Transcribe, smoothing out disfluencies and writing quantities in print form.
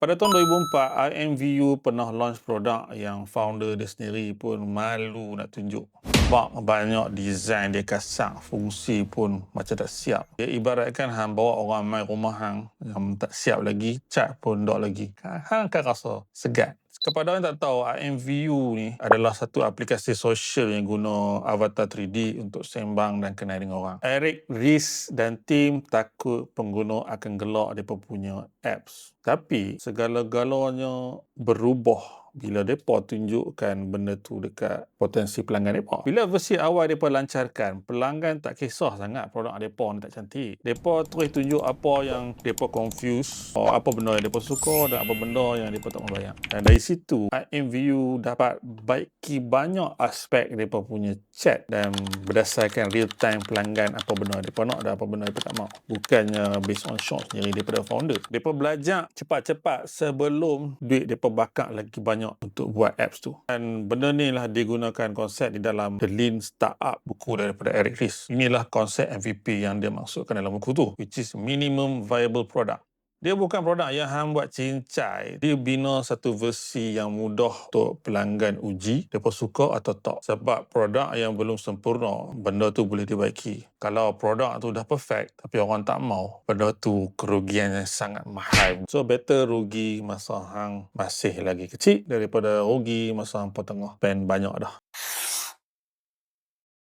Pada tahun 2004, IMVU pernah launch produk yang founder dia sendiri pun malu nak tunjuk. Sebab banyak design dia kasar, fungsi pun macam tak siap. Dia ibaratkan hang bawa orang mai rumah hang yang tak siap lagi, cat pun tak lagi. Hang akan rasa segan. Kepada orang tak tahu, IMVU ni adalah satu aplikasi sosial yang guna avatar 3D untuk sembang dan kenal dengan orang. Eric Ries dan tim takut pengguna akan gelak mereka punya apps. Tapi segala-galanya berubah bila mereka tunjukkan benda tu dekat potensi pelanggan mereka. Bila versi awal mereka lancarkan, pelanggan tak kisah sangat produk mereka ni tak cantik. Mereka terus tunjuk apa yang mereka confuse, apa benda yang mereka suka dan apa benda yang mereka tak mau bayar. Dan dari situ, IMVU dapat baiki banyak aspek mereka punya chat dan berdasarkan real time pelanggan apa benda mereka nak dan apa benda mereka tak mau. Bukannya based on short sendiri daripada founder. Mereka belajar cepat-cepat sebelum duit mereka bakar lagi banyak untuk buat apps tu. Dan benda ni lah digunakan konsep di dalam The Lean Startup, buku daripada Eric Ries. Inilah konsep MVP yang dia maksudkan dalam buku tu, which is Minimum Viable Product. Dia bukan produk yang hang buat cincai. Dia bina satu versi yang mudah untuk pelanggan uji, mereka suka atau tak. Sebab produk yang belum sempurna, benda tu boleh dibaiki. Kalau produk tu dah perfect, tapi orang tak mau, benda tu kerugian yang sangat mahal. So, better rugi masa hang masih lagi kecil daripada rugi masa hang tengah spend banyak dah.